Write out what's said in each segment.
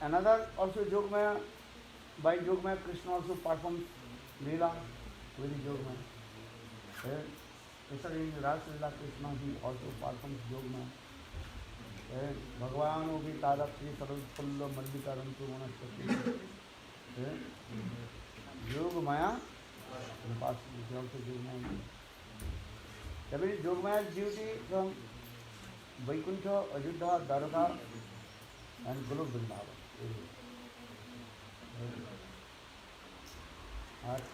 Another also Yogamaya, by Yogamaya Krishna also performs Leela with Yogamaya. Especially in Rasa Leela Krishna he also performs Yogamaya. Bhagavan will be Tadapri Sarvapullo Mallikarantu Manasati. Yogamaya, the past is also Yogamaya. That means Yogamaya's duty from Vaikuntha, Ajudha, Dwaraka and Golok Vrindavan.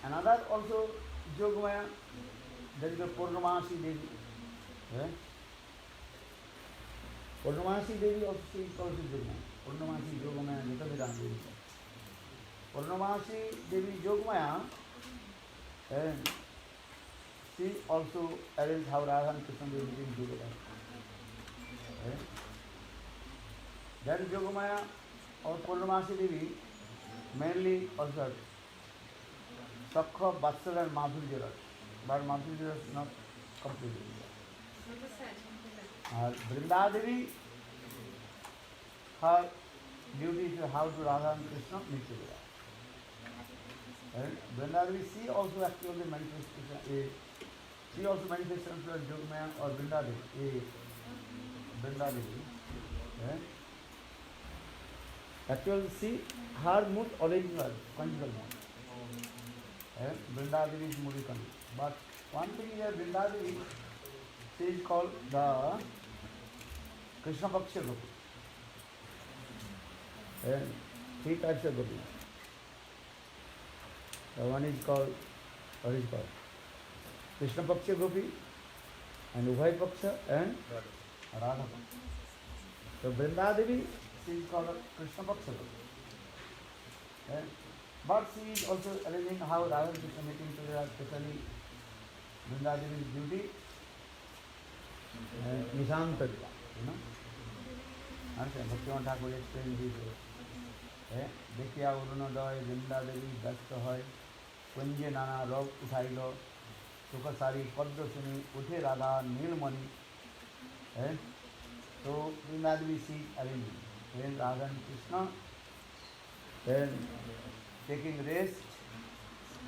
Another also Yogamaya, there is a Purnamasi Devi. Purnamasi Devi also she is also Yogamaya. Purnamasi Yogamaya Nitavidana Devi. Purnamasi Devi Yogamaya, and she also arranged how Radha and Krishna will be together. That is Yogamaya or Purnamasi Devi mainly also Sakha, Vatsala and Madhurya Ras, but Madhurya Ras is not completely. Vrinda Devi, her duty is how to Radha and Krishna meet together. Vrinda Devi, she also actually manifestation. She also manifestation of Yogamaya or Vrinda Devi. Vrinda Devi. Actually, see her mood original, conjugal mood. Vrinda Devi is mood conjugal. But one thing is Vrinda Devi, she is called the Krishna Paksha Gopi. Three types of Gopi. One is called, what is called? Krishna Paksha Gopi and Ubhay Paksha and Radha Paksha. So Vrinda Devi, she is called Krishna Paksha Gopi. But she is also arranging how Radha and Krishna meeting together, especially Vrinda Devi's duty, Nishanta Lila, you know. Understand? Bhaktivinoda Thakur explained this way. Dekhiya Urunodoy, Vrinda Devi, Dasta Hoy, Kunje Nana Rog Uthailo, Sukasari, Padda Suni, Uthe Radha, Nilmani. So Vrinda Devi she arranging. Then Radha and Krishna, then taking rest,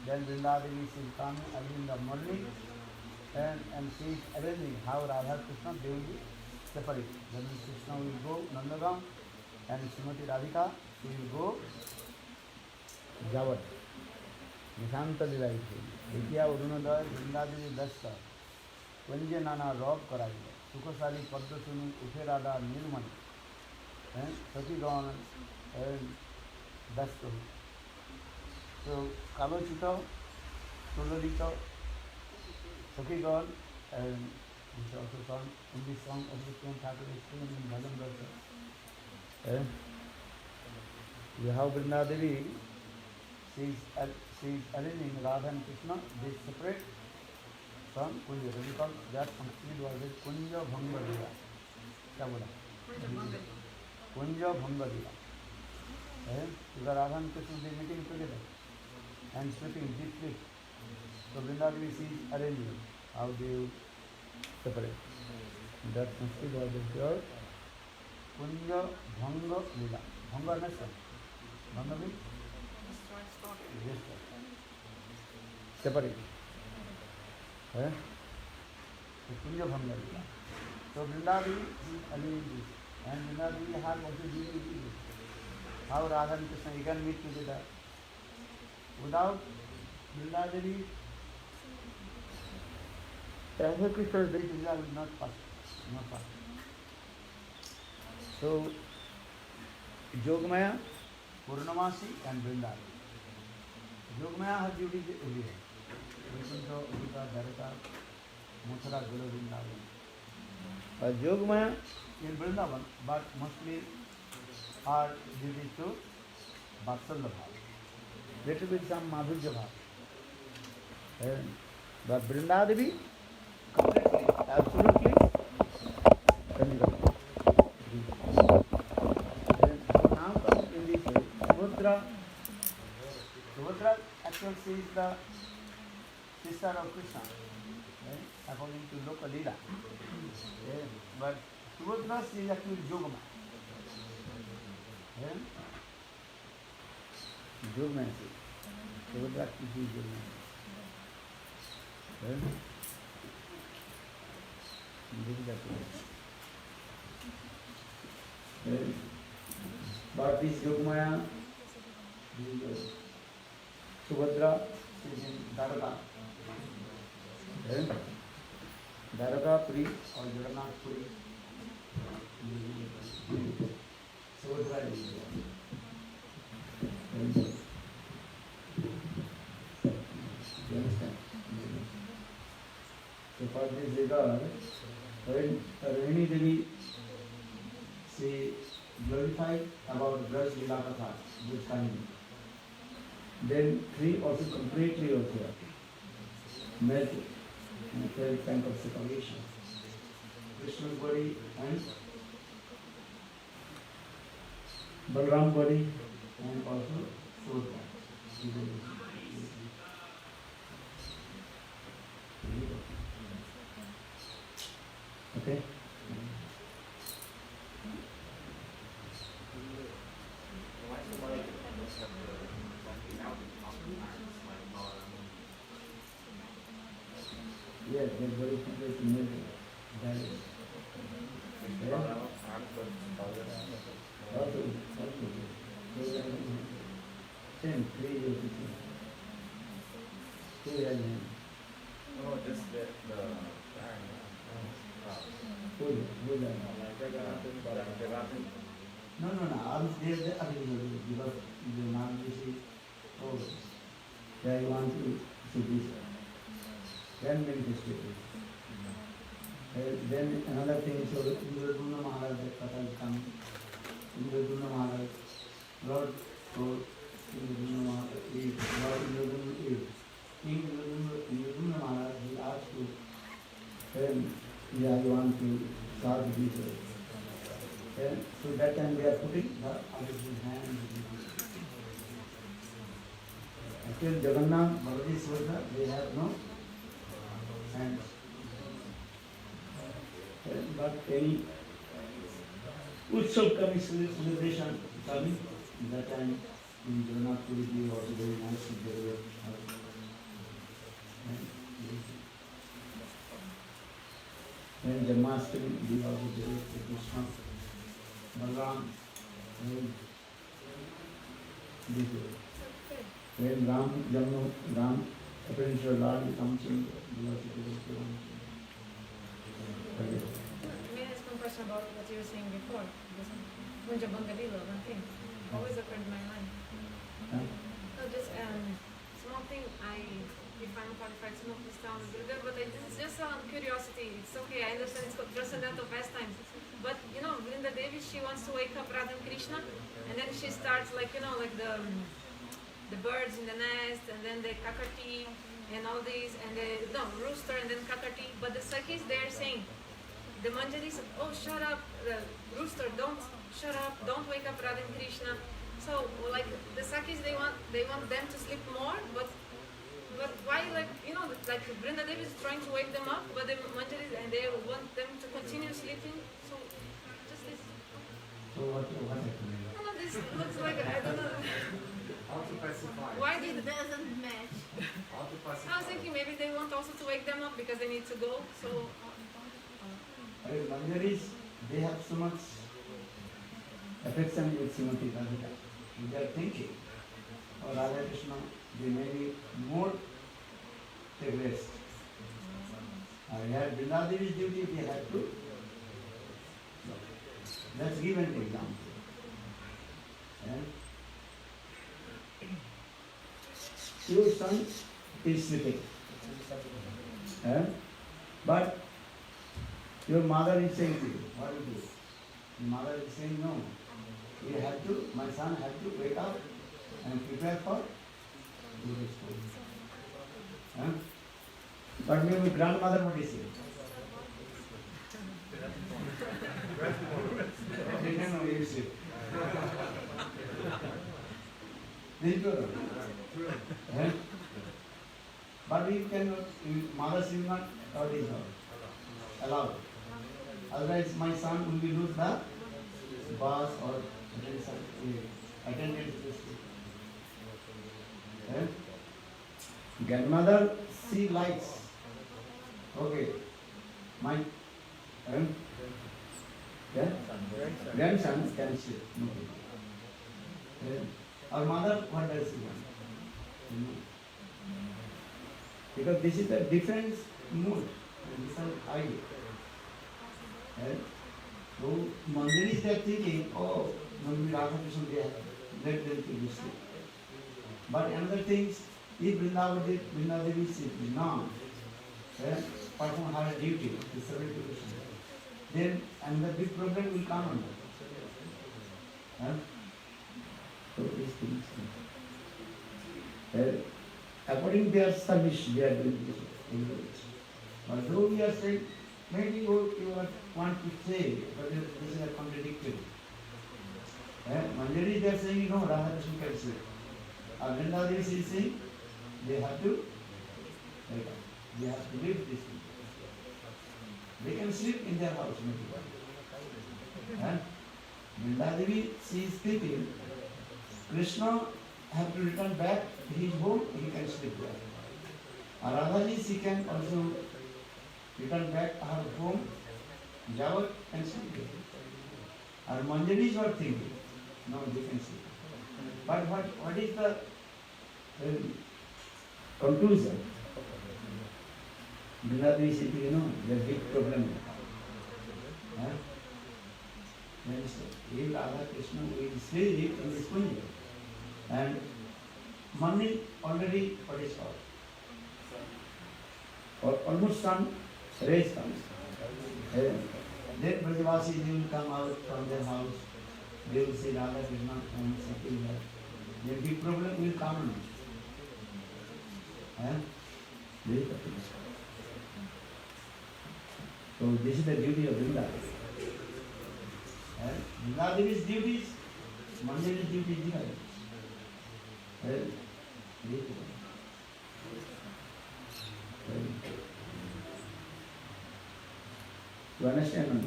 then Vrinda Devi she is coming early in the morning, and she is arranging how Radha Krishna they will be separate. Then Krishna will go Nandagam and Srimati Radhika she will go Javat. Nishanta Lila is Dekhiya Urunodoy, Vrinda Devi Dasta, Kunje Nana Rog Karaiya, Sukasari Padda Suni, Uthe Radha, Nilmani, Satigan and Dasta. So Kalochita, Tulodita, Sakigan, and which also sung in this song of the same Thakur explained in Bhajan Versa. You have Vrinda Devi, she is arranging Radha and Krishna, they separate from Kunja. Because that Sanskrit was Kunja Bhanga Lila. Kunja Bhanga Lila. Because Radha and Krishna they meeting together and sleeping deep sleep. So Vrinda Devi she is arranging how they separate. That Sanskrit was pure Kunja Bhanga Lila. Bhanga nation. Bhanga means? Separate. Kunja Bhanga Lila. So Vrinda Devi is arranging this. And Vrinda Devi has also duty this. How Radha and Krishna you can meet together. Without Vrinda Devi, Radha Krishna's day together will not pass. Not pass. So Yogamaya, Purnamasi and Vrinda Devi. Yogamaya her duty is everywhere. Vaikuntha, Ajudha, Dwaraka, Mathura, Golok Vrindavan. Yogamaya in Vrindavan, but mostly her duty to Vatsalya Bhav. Little bit some Madhurya Bhav. But Vrinda Devi, completely, absolutely, conjugal. Now comes in this way, Subhadra. Subhadra actually she is the sister of Krishna, according to local Leela. But Subhadra she is actually Yogamaya. जुग में से सुभद्रा किसी जुग में दिख जाते हैं। But this Yogmaya, Subhadra is in Dwaraka. Dwarakapuri or Jagannathpuri. Subhadra is there. You understand? So for this regard, when Rohini Devi, she glorified about Braj Lila Katha, this coming. Then three also completely also met in 12th tank of separation. Krishna's body and Balram body and also Subhadra. Okay? Yes, that very simple to make that is. Same, 3 years. 2 years. No, just the No, all there the available because the non-busy over. There you want to see this. Then manifested. Then another thing is Indraduna Maharaj, that Katha is coming. Indraduna Maharaj, Lord Indraduna Maharaj, Lord Indraduna is. King Indraduna Maharaj, he asked to, then you want to solve this. So that time they are putting the opposite hand. Actually Jagannath, Balaji, Subhadra, they have no hands. But any Utsav coming, celebration coming, that time in Jagannath Puri was very nice to deliver. Then Janmashtami, we also deliver Krishna. Balram, when Ram, appearance of Lord comes in, May I ask one question about what you were saying before? Punja Bangalila, one thing always occurred in my mind. No, just small thing. If I'm qualified to know this town, but it's just on curiosity. It's okay. I understand it's transcendental pastimes. But Vrinda Devi, she wants to wake up Radha and Krishna, and then she starts like the birds in the nest, and then the kakati and all these, and the rooster, and then kakati. But the Sakhis, they're saying, the Manjaris, oh shut up, rooster, don't shut up, don't wake up Radha and Krishna. So like the Sakhis, they want them to sleep more, but why like Vrinda Devi is trying to wake them up, but the Manjaris and they want them to continue sleeping. So just this. So what happened? No, this looks like I don't know. how to pacify. Why did It doesn't match. How to pacify. I was thinking maybe they want also to wake them up because they need to go. So Manjaris, they have so much affection with Srimati Radhika. They are thinking, or Radha Krishna, they may be more take rest. Vrinda Devi's duty, they have to. Let's give an example. Your son is sleeping. But your mother is saying to you, what do you do? Your mother is saying, no. You have to, my son has to wake up and prepare for your school. But maybe grandmother, what is saying? They don't know you sleep. But we cannot, mothers will not, or is not allowed. Otherwise my son will be lose the bus or Grandmother, she likes. Okay, my grandson can sleep. No problem. Our mother, what does she want? Because this is a different mood, different idea. So Manjari is thinking, oh, maybe Radha Krishna, let them to sleep. But another thing, if Vrindavan Devi did not perform her duty to serve Krishna, then another big problem will come on her. So these things. According to their service, they are doing this. But though we are saying, maybe you want to say, but this is contradictory. Manjari, they are saying, no, Radha Krishna can say. Vrindavan is saying, they have to live this thing. They can sleep in their house, maybe. And Vrindavan, she is thinking, Krishna have to return back to his home, he can sleep there. Radhaji, she can also return back to her home, Jawat and sleep there. And Manjari is not thinking, no, they can sleep. But what is the conclusion? Vrindavan is thinking, you know, the big problem. If Radha Krishna will sleep in this kunja, and morning already what is called? Or almost sun, rays comes. Then Brajavasi, they will come out from their house, they will see Radha Krishna and sitting there. The big problem will come on. So this is the duty of Vrindavan. Vrindavan's duties, Manjari's duty is different. You understand or not?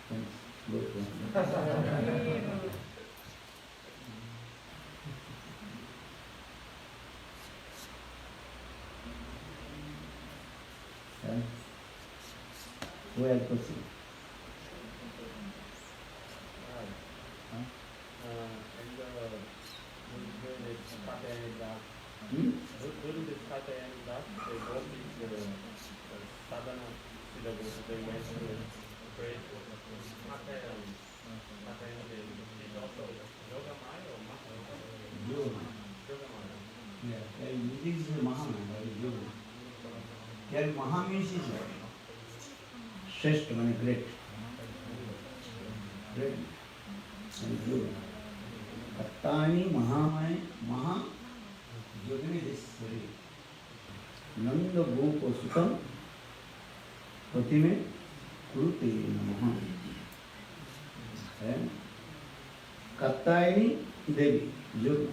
Thanks. Good. Who else question? During this Kata and that, they both did sadhana, they went to pray. Kata and they did also Yoga Maya or Maha? Yoga. Yoga Maya. Yeah, this is Mahamaya, Yoga. Here Maha means is Shrestha, means great. Great. And Yoga. Kattani Mahamaya, Maha Yogineshwari. Nanda Gopa Sutam Pratime Kurute Namaha. Kattayani Devi, Yoga.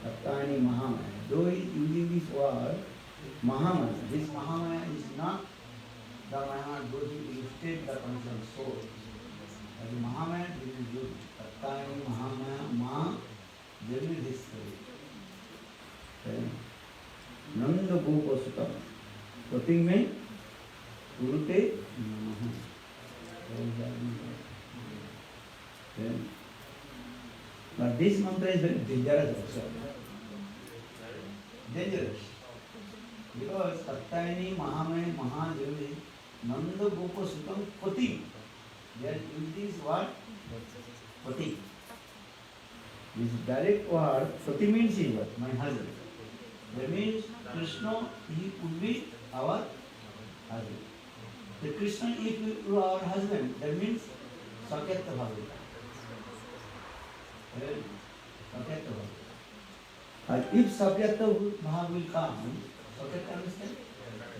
Kattani Mahamaya. Though he is using this word, Mahamaya, this Mahamaya is not the Maya, though he illustrates the concerned soul. As Mahamaya, this is Yoga. Kattayani Mahamaya, Maha Yogineshwari. नंद गोप सुतम प्रतीक में गुरुते नमः. But this mantra is very dangerous also. Dangerous. Because Kattayani Mahamaya Mahajyogi Nanda Gopa Sutam Pati. They are using this word Pati. This direct word Pati means is what? My husband. That means Krishna, he would be our husband. The Krishna, if you are our husband, that means Sakyata Bhava. Sakyata Bhava. And if Sakyata Bhava will come, Sakyata understand?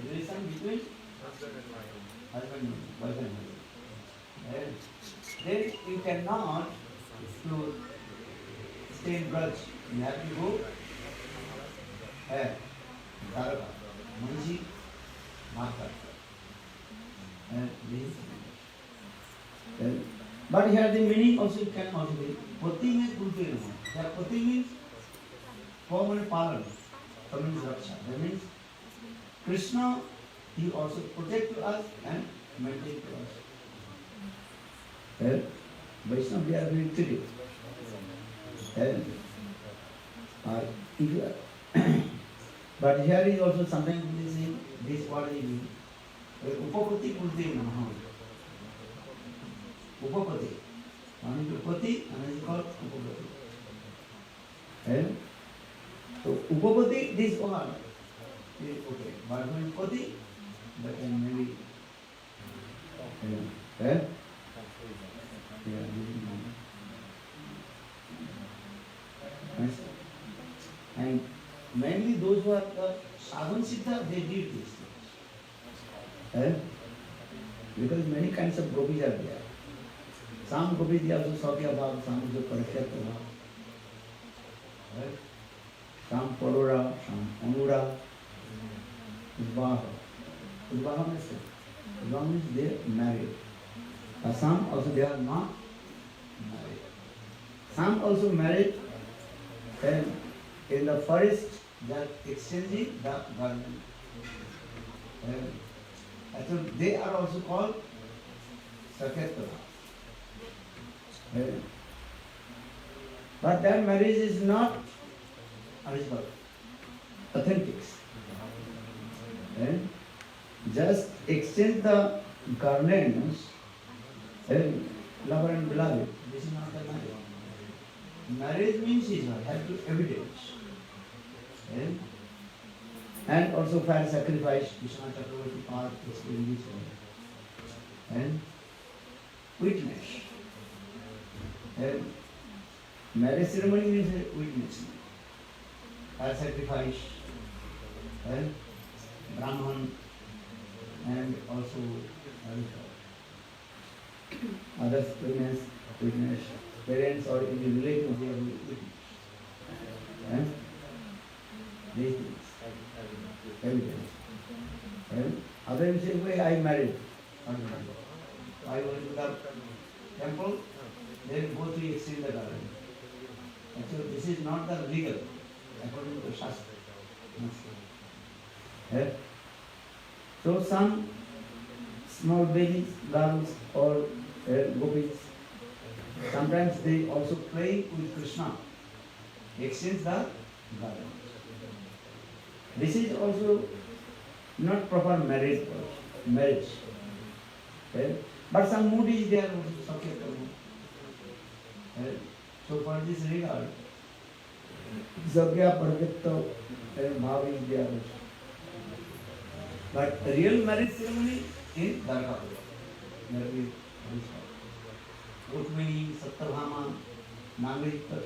Relation between husband and wife and husband. Then you cannot to stay in Braj. You have to go Dharaka, Manji, Mata. But here the meaning also can also be Pati mein Kurte Nama. That Pati means formal palan. Ta means Raksha. That means Krishna, he also protect to us and maintain to us. Well, Vaishnava, they are very treated. If you are but here is also sometimes we say this word is used. Upapati Kulti Namaha. Upapati. One is Upapati, another is called Upapati. And so Upapati, this word is okay. But when Pati, that can maybe yeah, this is normal. And mainly those who are the sadhan siddha, they did these things. Because many kinds of gopis are there. Some gopis they also Sakya Bhav, some is Parashyata Bhav. Some Palora, some Anura, Udvaha. Udvaha means they are married. Some also they are not married. Some also married, and in the forest they are exchanging the garment. So they are also called Sakyatra. But that marriage is not authentic. Just exchange the garments, lover and beloved. This is not the marriage. Marriage means is have to evidence. And also fire sacrifice, Vishnu Chakravarti path explained this way. And witness. Marriage ceremony means witness. Fire sacrifice, Brahman, and also others witness, parents or in the relatives, they are witness. These things. Evidence. Others say, why I married? I went to the temple, then go to exchange the garden. Actually, this is not the legal, according to Shastra. So some small babies, girls or gopis, sometimes they also play with Krishna, exchange the garden. This is also not proper marriage. But some mood is there also. So for this regard, Sakya Parvitya Bhav is there also. But real marriage ceremony in Dwarka. Rukmini, Satyabhama, Nagarjita,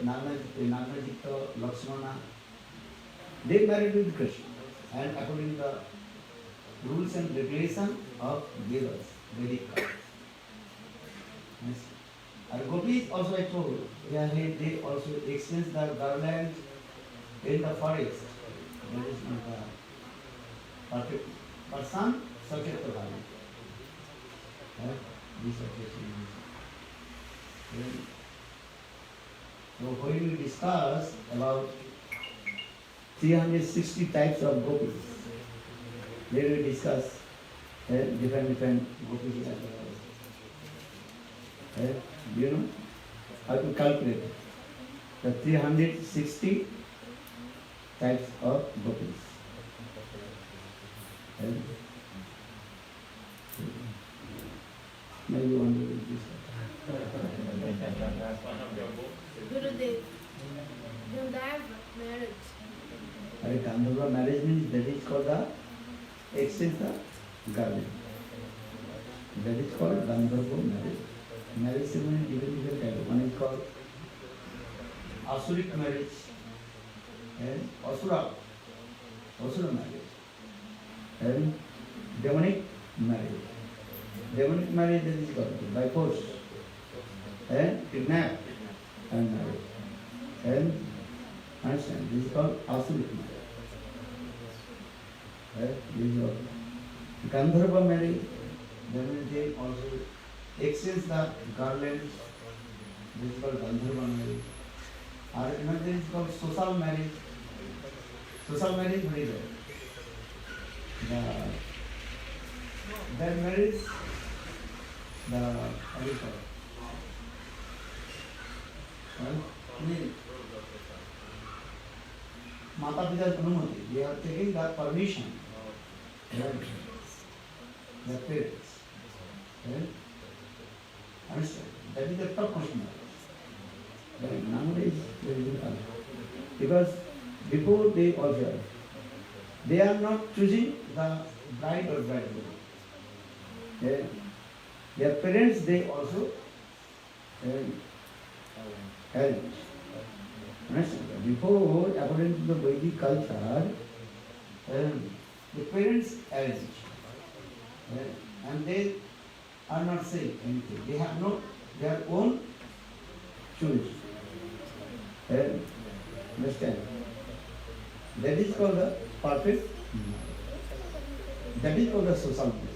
Lakshmana, they married with Krishna. And according to the rules and regulations of Vedas, Vedic culture. And gopis also I told, they also exchange the garlands in the forest. That is not the perfect. But some Sakyatra garland. This occasion. So when we discuss about 360 types of gopis, there we discuss different gopis. You know how to calculate the 360 types of gopis. Maybe one day we'll discuss. Gurudev, Gandharva marriage. Gandharva marriage means that is called the exchange the garden. That is called Gandharva marriage. Marriage ceremony different type. One is called Asuric marriage and Asura marriage and demonic marriage. Demonic marriage that is called by force and kidnap and marriage. And understand, this is called Asuric marriage. This is called Gandharva marriage. Then they also exchange the garlands. This is called Gandharva marriage. Or another is called social marriage. social marriage, very rare. That marriage, how do you call it? Mata Pita's anumati, they are taking the permission. The parents. Understand? That is the top question. But nowadays, very difficult. Because before they also, they are not choosing the bride or bridegroom. Their parents, they also arrange. Understand? Before, according to the Vedic culture, the parents arrange. And they are not saying anything. They have no their own choice. Understand? That is called the perfect marriage. That is called the social marriage.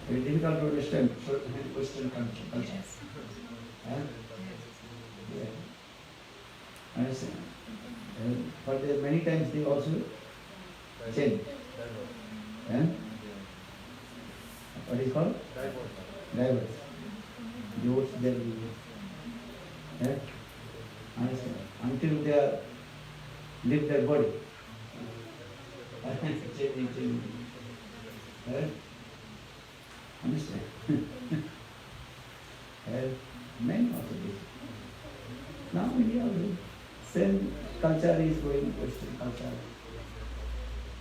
Very difficult to understand Western culture. Yeah. Understand? But many times they also change. What is called? Divorce. Divorce their religion. Understand? Until they leave their body. Changing. Understand? Men also this. Now India also. Same culture is going, Western culture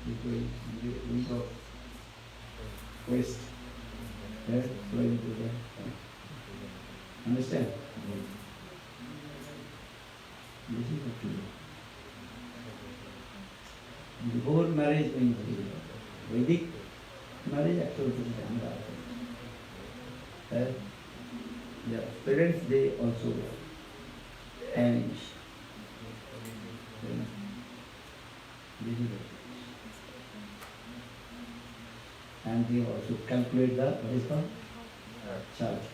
is going in the wing of West, flowing to the. Understand? This is the truth. Before marriage, when Vedic marriage actually is the parents, they also arrange. And they also calculate the what is called charge.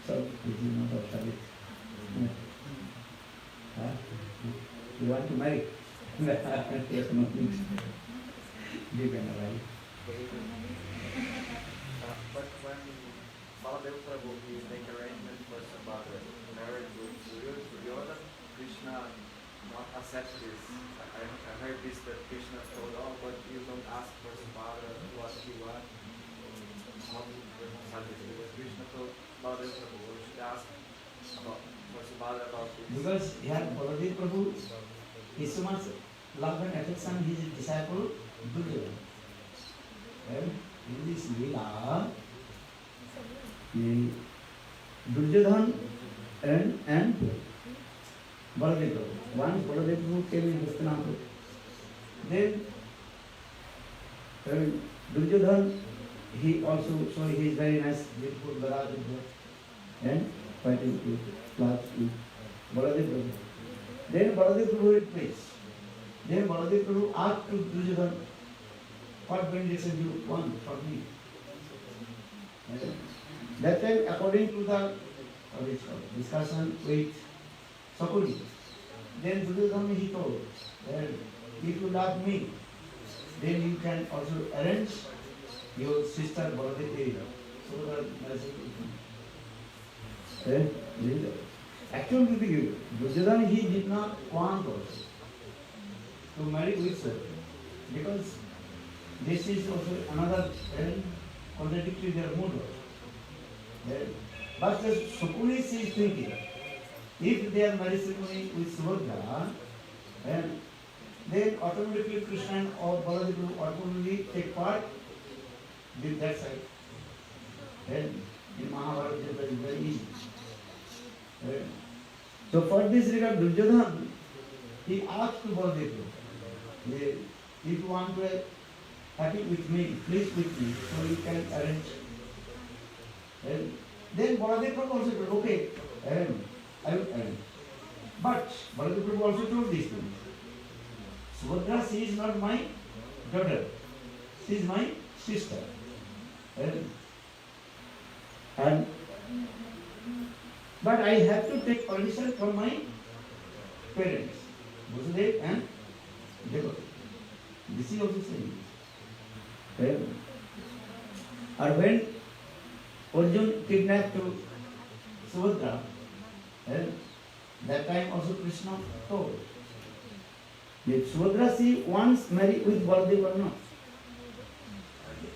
So this is not a service. You want to marry? Yes, no, please. You can arrive. But when Baladeva Prabhu is making arrangements for Subhadra marriage with Duryodhana, Krishna not accept this. I heard this that Krishna told, oh, but you don't ask for Subhadra what he wants. How to reconcile this? Because Krishna told Baladeva Prabhu, we should ask about for Subhadra about this. Because here Baladeva Prabhu is so much love and affection, his disciple Duryodhana. In this Leela, Duryodhana and Baladeva Prabhu. Once Baladeva Prabhu came in Hastinapur, then Duryodhana, he also, so he is very nice, beautiful Baraj and fighting with flowers with Baladeva Prabhu. Then Baladeva Prabhu replaced. Then Baladeva Prabhu asked to Duryodhana, what benediction you want from me? That time, according to the discussion with Sakuni, then Duryodhana he told that if you love me, then you can also arrange your sister Baladeva so that marriage will come. Actually, Duryodhana he did not want also to marry with her because this is also another contradictory their mood also. But the Sakuni is thinking, if they are married with Subhadra, then automatically Krishna or Baladeva automatically take part with that side. Then in Mahabharata it is very easy. So for this regard, Duryodhana, he asked to Baladeva, if you want to happy with me, please with me, so you can arrange. Then Baladeva also said, okay, I will arrange. But Baladeva also told this thing. Subhadra, she is not my daughter. she is my sister. And but I have to take permission from my parents, Vasudev and Devaki. This is also saying. Or when Arjun kidnapped Subhadra, that time also Krishna told. If Subhadra she wants marry with Baladev or not.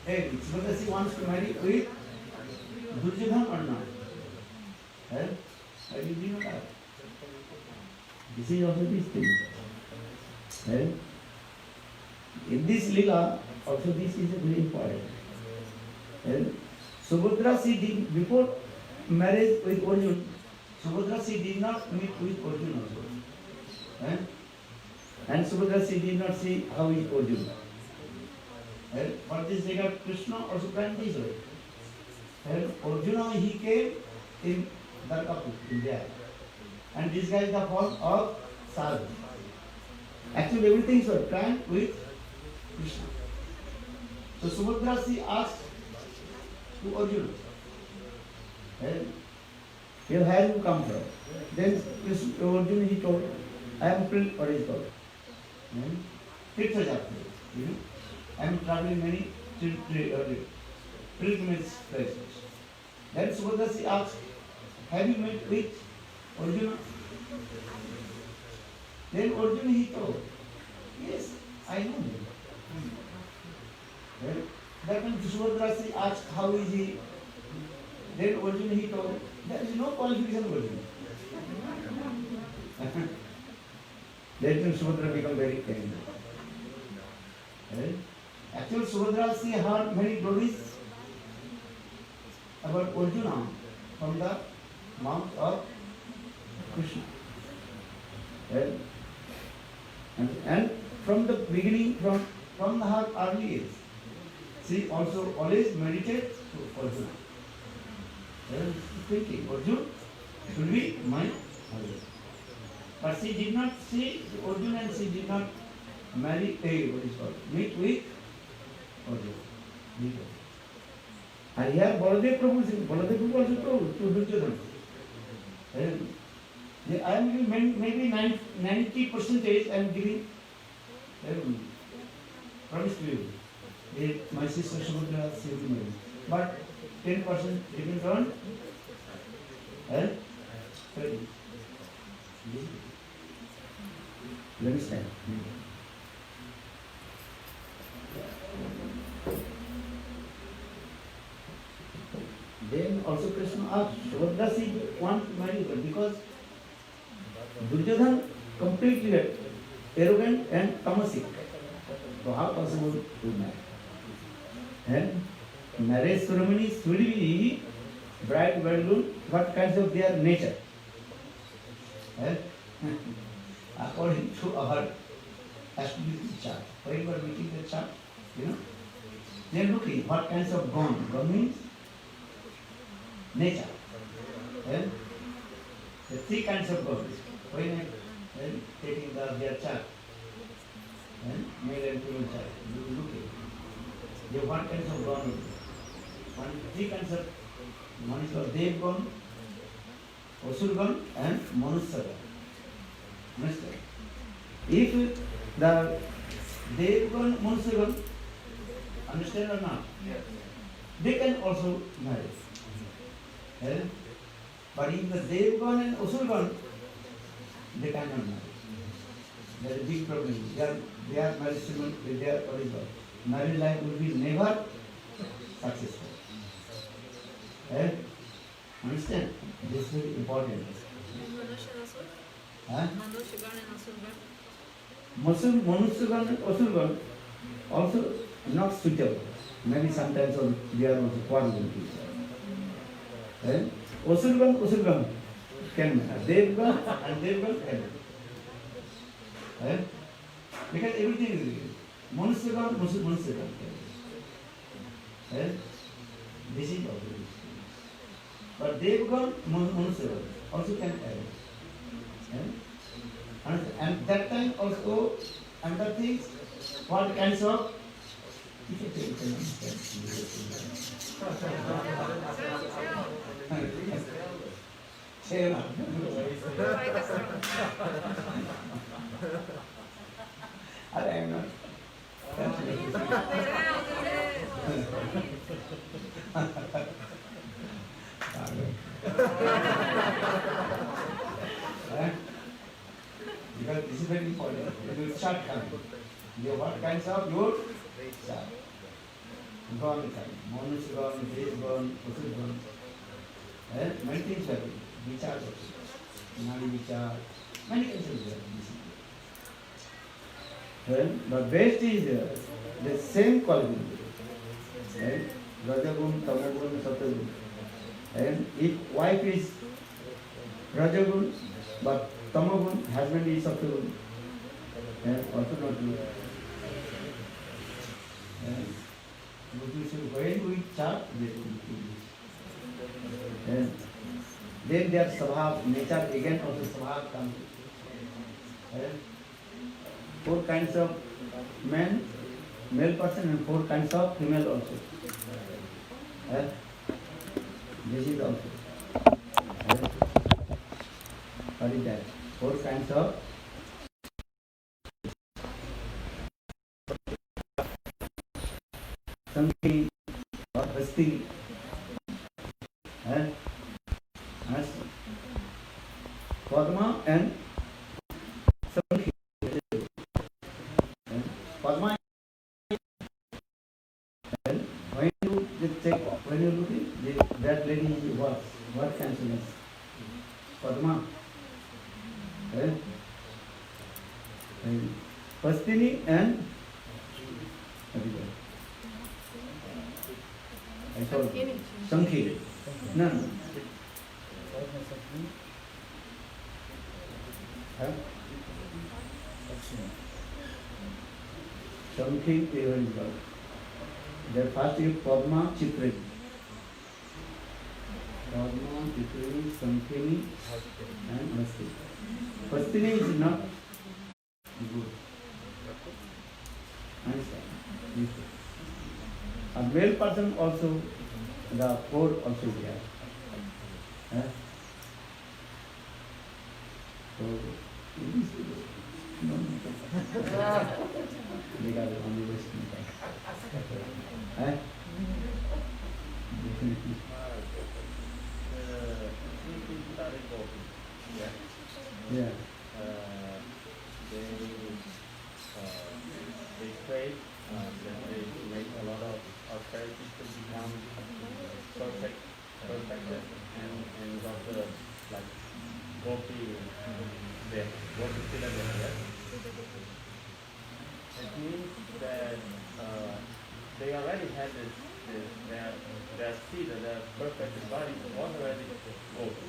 Subhadra she wants to marry with Duryodhana or not. I did not ask. This is also this thing. In this lila, also this is very important. Subhadra she did, before marriage with Arjun, Subhadra she did not meet with Arjun also. And Subhadra she did not see how is Arjun. For this regard, Krishna also planned this way. Arjuna he came in Darkapur, India. And this guy is the form of Sadhu. Actually everything was planned with Krishna. So Subhadra she asked to Arjuna, where have you come from? Then Arjuna he told, I am what is called? Tirthajatra. I am traveling many pilgrimage places. Then Subhadra she asked, have you met with Arjuna? Then Arjuna he told, yes, I know him. That when Subhadra she asked, how is he? Then Arjuna he told, there is no qualification for Arjuna. Then Subhadra became very angry. Actually Subhadra she heard many stories about Arjuna from the mouth of Krishna. And from the beginning, from her early age, she also always meditated to Arjuna. Thinking, Arjuna should be my husband. But she did not see Arjuna and she did not marry, meet with Arjuna. And here Baladev Prabhu also told to Duryodhana. I am giving maybe 90% I am giving promise to you. My sister Subhadra she will marry. But 10% depends on her. You understand? Then also Krishna asked, Subhadra she wants to marry her because Duryodhana completely arrogant and tamasic. So how possible to marry? And marriage ceremony should be bride, bridegroom, what kinds of their nature? According to our astrological chart. When you are meeting the chart, they are looking what kinds of gone. Gone means nature. The three kinds of gods. When taking their chart, male and female chart, you look at. They have what kinds of gone. Three kinds of, one is called Dev gone, Asur gone, and Manusya gone. Understand? If the Dev gone, Manusya gone, understand or not? Yes. They can also marry. But if the Devgana and Asurgana, they cannot marry. There is a big problem. They are married with their original. Married life will be never successful. Understand? This is very important. Manusya and Asurgana also not suitable. Maybe sometimes they are also quarreling with each other. Asurgana can marry. Devgana and Devgana can marry. Because everything is real. Manusya can marry. This is also. But Devgana, Manusya also can marry. And that time also, another things, what kinds of You can take it Say it. I don't know. Because this is very important. You will start coming. What kinds of your start? Gone kind. Monos gone, face gone, Usul gone. Many things happen. Vichar also. Nadi vichar. Many kinds of there. But best is the same quality. Right? Rajagun, Tamagun, Satagun. And if wife is Rajagun, but Tamagun, husband is Satagun, and also not good. And when we chart, they will do this. And then their Sabhav, nature again also Sabhav comes. And 4 kinds of men, male person, and 4 kinds of female also. This is also. What is that? 4 kinds of something or hasti. Padma and Sankhi. Padma, and when you check, when you look at that lady what cancer is? Padma. And Pastini and I told you. Sankhi. No. Sankhi is God. The first is Padma Chitri. Padma, Chitri, Sankhini, and Hasti. Pastini is not good. Understand? A male person also, the 4 also there. So, no. They got it on the West. Yeah. They pray that they make a lot of austerities to become perfect, and got the like gopi there, gopi still there. It means that they already had their seed, their perfect body was already gopi.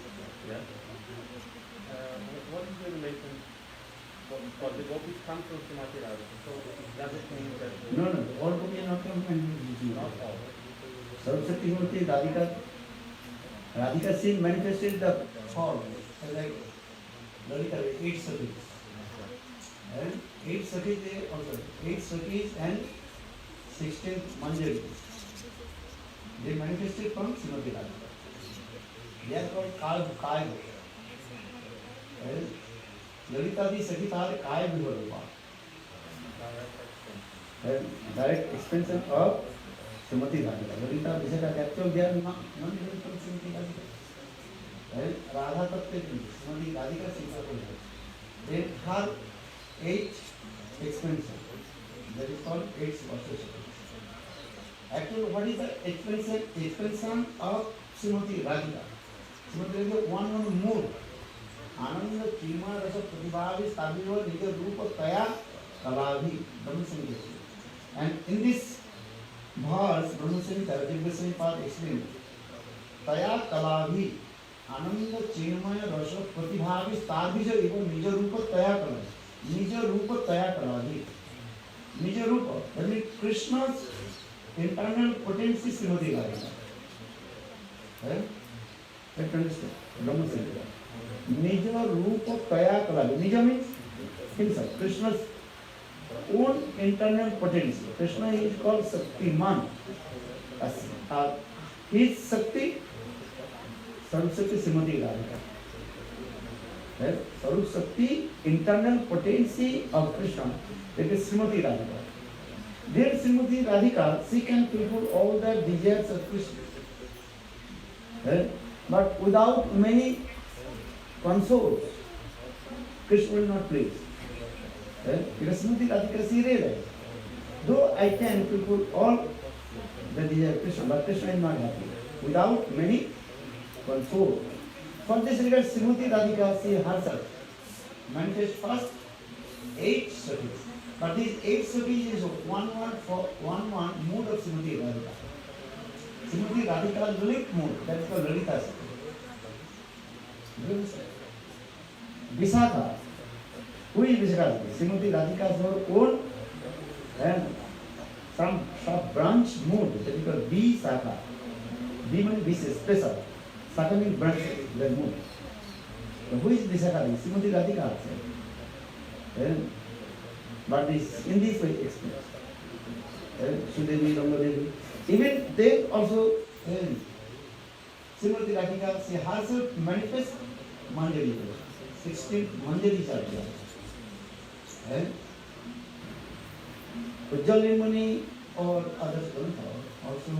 Yeah. What is the relation? Because the gopis come from Srimati Radha, so does it mean that... No, all gopis not come from not all. Saraswati Murti, Radhika scene manifested the form, like Lalita, 8 Sakhis. And 8 Sakhis also, 8 Sakhis and 16 Manjari. They manifested from Srimati Radhika. They are called Kaya. Lalita di Sakhi are Kaya Vibharupa. Direct expansion of Srimati Radhika. Lalita Vishaka capture, they are not even from Srimati Radhika. Radha Tattva, Srimati Radhika Sita. They have 8 expansion. That is called 8 verses. Actually, what is the expansion of Srimati Radhika? Srimati Radhika one more. आनंद चीमा रस प्रतिभावी स्थापित निज रूप तया कलाभि ब्रह्म संगीत. And in this verse, Brahma Samhita, Divya Samhita explains तया कलाभि आनंद चीन्मय रस प्रतिभावी स्थापित एवं निज रूप तया कला. निज रूप तया कलाभि. निज रूप, that means Krishna's internal potency Srimati Radhika. Right? Let's understand. Brahma Samhita. Nija Rupa Kaya Kala. Nija means himself, Krishna's own internal potency. Krishna is called Shaktiman. His Shakti, Sarup Shakti Srimati Radhika. Sarup Shakti, internal potency of Krishna, that is Srimati Radhika. There Srimati Radhika, she can fulfill all the desires of Krishna. But without many consorts, Krishna will not please. Because Srimati Radhika she realized, though I can fulfill all the desires of Krishna, but Krishna is not happy. Without many consorts. For this regard, Srimati Radhika, she herself manifests first 8 satis. But these 8 satis is one mood of Srimati Radhika. Srimati Radhika's Lalit mood, that is called Lalita Sati. Visakha. Who is Visakha? Srimati Radhika's her own and some branch mood, that is called Visakha. B means this is special. Sakha means branch, that mood. So who is Visakha? Srimati Radhika herself. But this, in this way expressed. Sudevi, Rangadevi. Even they also, Srimati Radhika, she herself manifests Manjari. 16 Manjaris are there. Ujjwal Nirmani or others don't have. Also,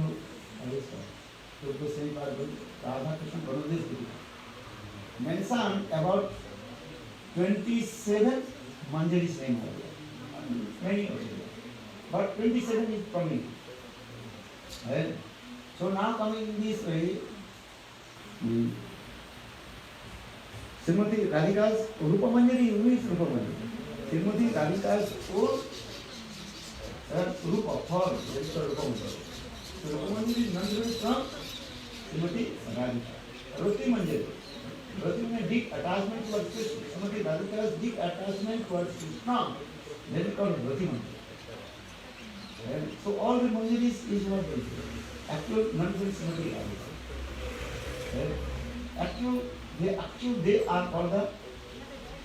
others have. So, Goswami Parvati, Radha Krishna, Baladev mentioned about 27 Manjaris names are there. Many are there. But 27 is coming. So now coming in this way, Srimati Radhika's Rupa Manjari, who is Rupa Manjari? Srimati Radhika's own Rupa, form, that is Rupa Manjari. So Rupa Manjari is none different from Srimati Radhika. Rati Manjari. Rati means deep attachment towards Krishna. Srimati Radhika's deep attachment towards Krishna, that is called Rati Manjari. So all the Manjaris is what they say. Actual, none different Srimati Radhika. They are called the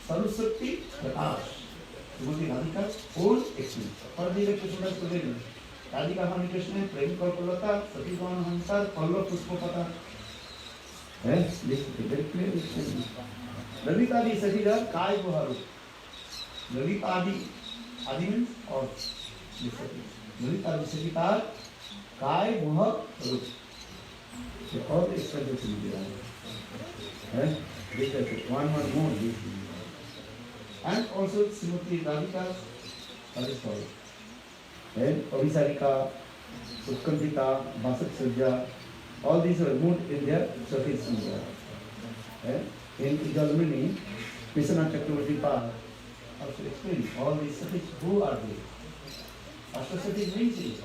Sarusakti Prakash. Srimati Radhika's own experience. For the Krishna student, Radhika Hani Krishna, Prem Kalpalata, Sati Gaun Hansar, Palla Puspapata. This is very clear. Lalita Satira, Kai Buharu. Lalita Adi means or Lalita Satita, Kai Buharu. So all the expressions will be done. This is one more. And also Srimati Radhika, that is called. Abhisarika, Utkandita, Basak Sajja, all these are moved in their surface India. In Ujjwalmani, Vishwanath Chakravarti Pal also explains all these satis, who are they? Ashtasatis means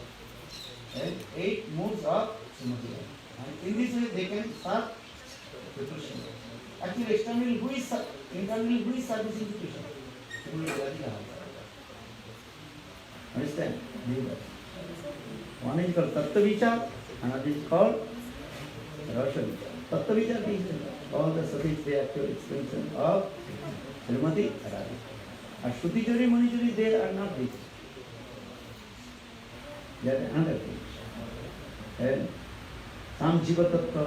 8 modes of Srimati Radhika. And in this way they can serve the Krishna. Actually, externally who is internally who is servicing the Krishna? Understand? One is called Tattva Vichar, another is called Rasa Vichar. Tattva Vichar means all the satis, the actual extension of Srimati Radhika. And Shruti Jari, Mani Jari, they are not these. They are another thing. Some Jiva Tattva,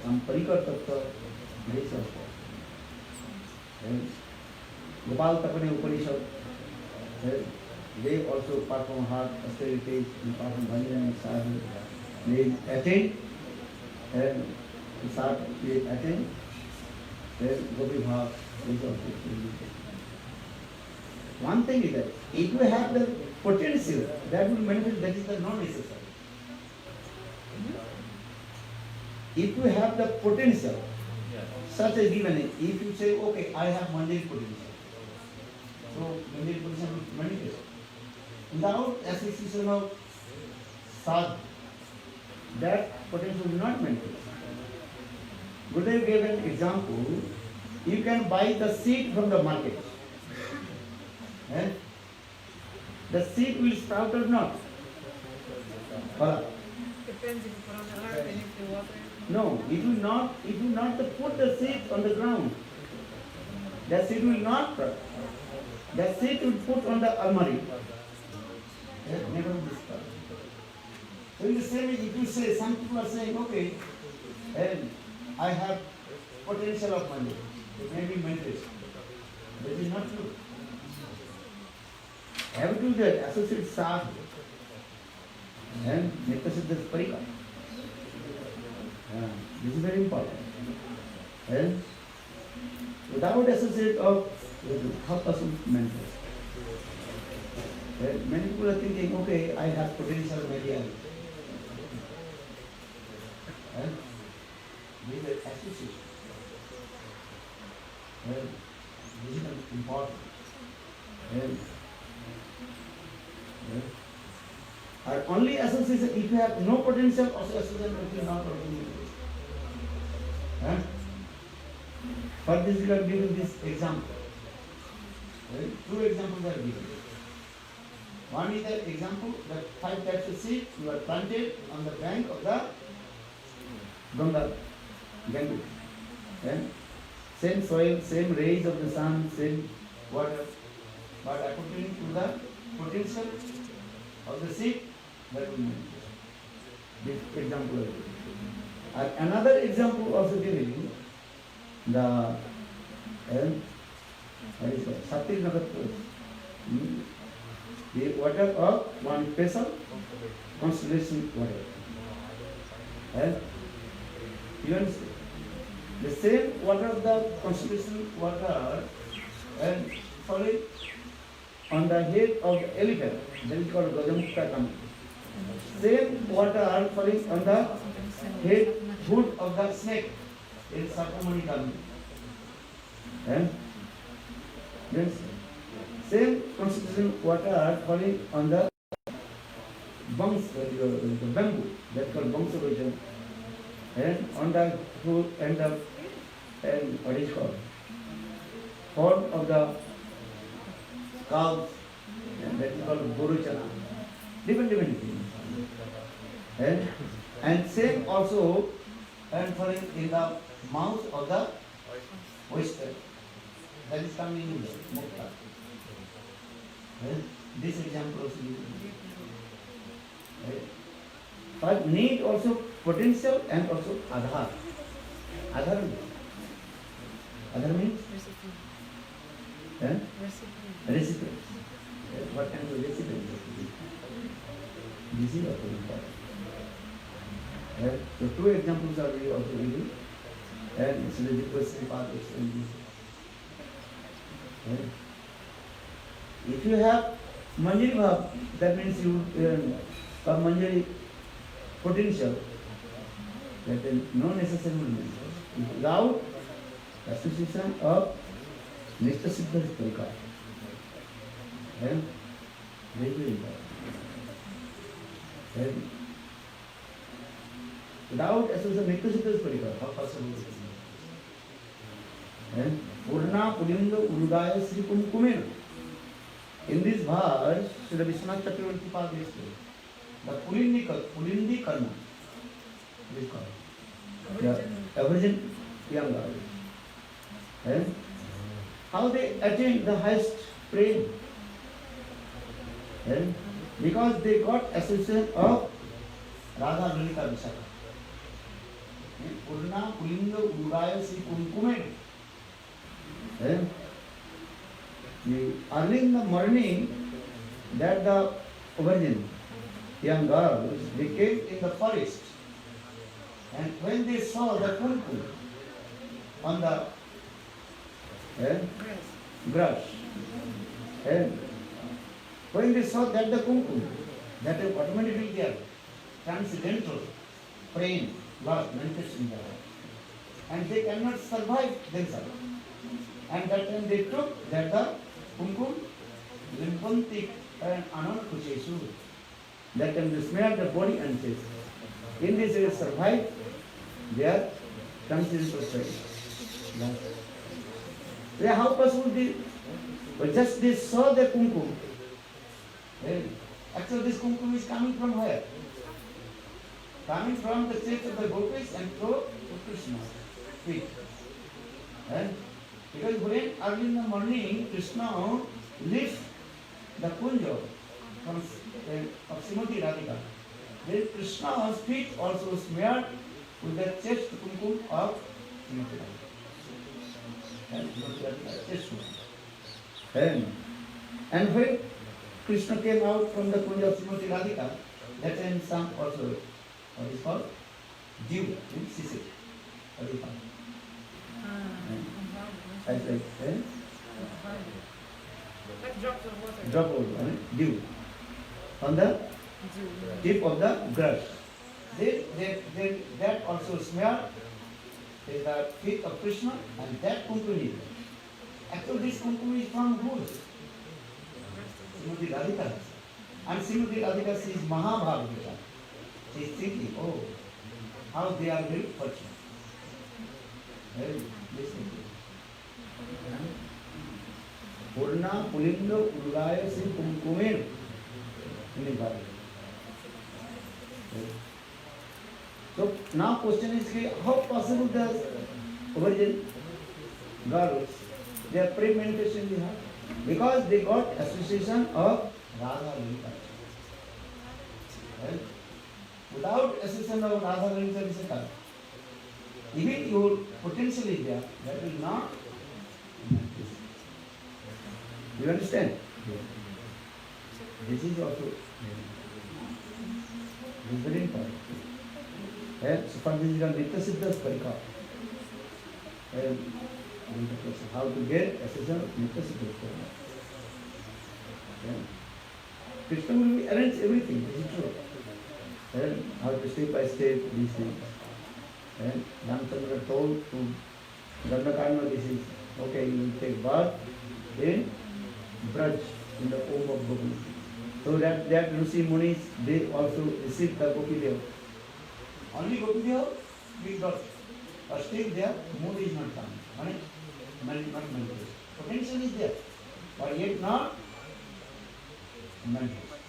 some Parikar Tattva, this also. Gopal Tapane Upanishad, they also perform hard austerities, they perform bhajan and sadhana. They attain, and they attain, then Gopi Bhav is also. One thing is that if you have the potential, that will manifest, that is the non-necessary. If you have the potential, such as given, if you say, okay, I have Manjari potential, so Manjari potential will manifest. Without association of sadh, that potential will not manifest. Gurudev gave an example. You can buy the seed from the market. The seed will sprout or not? Depends if you put on the earth and if you water it. No, if you not put the seed on the ground, That seed will not produce. That seed will put on the almari. Never discard. So in the same way, if you say, some people are saying, okay, and I have potential of money, it may be meditation. That is not true. Have to the associate sadhu and Nityasiddha Parika. This is very important. And without associate of how possible mental. Many people are thinking, okay, I have potential material. And with the association. And this is important. And only association, if you have no potential, also association will not working. For this, we are giving this example. Two examples are given. One is the example that 5 types of seed you are planted on the bank of the Gangu. Same soil, same rays of the sun, same water, but according to the potential of the seed, that will make this example. And another example also giving the Sattvic Nakatva, the water of one special constellation water. And you understand? The same water of the constellation water and falling on the head of the elephant, that is called Gajamukta Kami. Same water falling on the head, hood of the snake, is Sarpamani Kami. And yes, same constitution water falling on the bungs, the bamboo, that called bungs of and on the hood and the what is called horn of the cows, and that is called Boruchana. Different things. And same also and falling in the mouth of the oyster. That is coming in the mukta. This example also is but need also potential and also adhar. Adhar means recipient. What kind of recipient? This is also important. So two examples are we also given, and it's the question part explained. If you have Manjari Bhav, that means you have Manjari potential, that is no necessary movement. Without association of Nityasiddha Parika. And very, very important. And without association of Nityasiddha Parika, how possible is it? And Purna Pulinga Urudaya Sri Kumkumena. In this verse, Sri Vishwanath Chakravarti Pad is the Pulindi Karma is called. The Virgin young girl. And how they attain the highest prema? And because they got association of Radha Lalita Vishaka. Purna Pulinga Urudaya Sri Kumkumena. And early in the morning, that the virgin, young girls, they came in the forest, and when they saw the kumkum on the grass, and when they saw that the kumkum, that is automatically there, transcendental, praying, love, manifesting there, and they cannot survive themselves. And that time they took that the kumkum, limpantik and anankuchesu. That time they smeared the body and says, in this they survive their transcendental state. Yeah, how possible they? But just they saw the kumkum. Actually, this kumkum is coming from where? Coming from the chest of the gopis and through to Krishna's feet. Because when early in the morning Krishna leaves the Kunja of Srimati Radhika, then Krishna's feet also smeared with the chest kumkum of Srimati Radhika. And Srimati Radhika chest kumkum. And when Krishna came out from the Kunja of Srimati Radhika, that time some also, what is called? Dew in Sisi. What is it called? Like drops of water. Drop of water, dew on the tip of the grass. That also smeared is the feet of Krishna, and that kumkum is. Actually, this kumkum is from who? Srimati Radhika. And Srimati Radhika sees Mahabharata. She is thinking, oh, how they are very fortunate. Very listening to it. Purna Pulindo Urgaya Sri Kumkumen in the Bible. So now question is how possible does virgin girls their premeditation they have? Because they got association of Radha Lalita. Right? Without association of Radha Lalita, even your potential is there, that will not. You understand? This is also very important. So for this is a Nitya Siddhas Parika. How to get association of Nitya Siddhas Parika. Krishna will arrange everything, this is true. How to step by step these things. Ramchandra told to Dandakarma, this is okay, you will take birth in Braj, in the home of Gopi. So that Rishi Munis, they also received the Gopi Dev. Only Gopi Dev, big daughter. But still there, mood is not coming. Not manifest. Potential is there, but yet not manifest.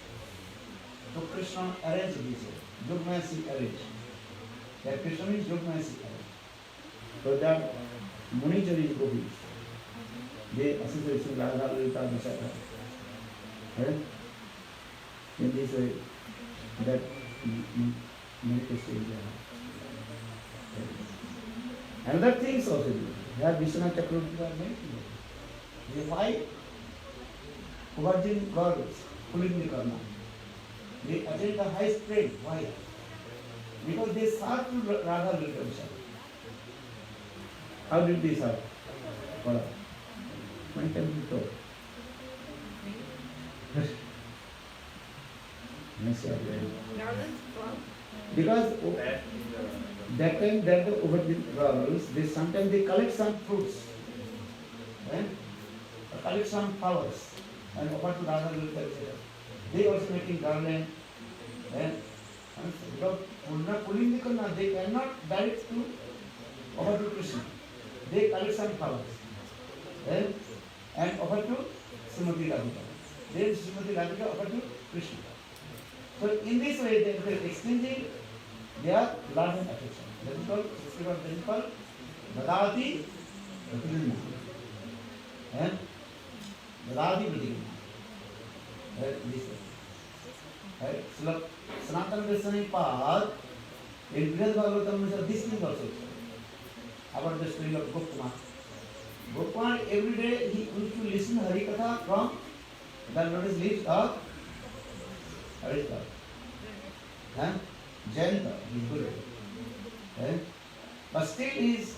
So Krishna arranged this. Jugmasi arranged. That Krishna is Jugmasi arranged. So that Munichari is Gopi. They associate with Radha Lalita Vishaka. In this way, that manifestation. Another thing is also that Vishwanath Chakravarti are mentioned. The 5 virgin girls, Kulindi Karna, they attend the highest grade. Why? Because they served to Radha Lalita Vishaka. How did they serve? One can be told. Because that time that the virgin girls, they sometimes they collect some fruits and collect some flowers and offer to Radha Lalita. They also making garland and because they cannot direct to offer to Krishna. They collect some flowers and offer to Srimati Radhika. Then Srimati Radhika offer to Krishna. So in this way they are exchanging their love and affection. That is called Srimati principle Dadati Pratilina. And Dadati Pratilina. This way. So Sanatana Dasani in Brihad Bhagavatam this thing also about the story of Gopkumar. Gopkumar every day he used to listen Hari Katha from the lotus leaves of Harishka. Jayanta, his Guru. But still his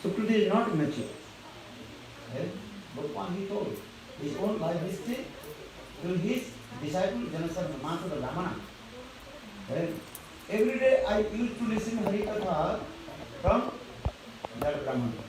Sukriti is not mature. Gopkumar he told his own life history to his disciple Janasarva, Master of Brahmana. Every day I used to listen Hari Katha from that Brahmana.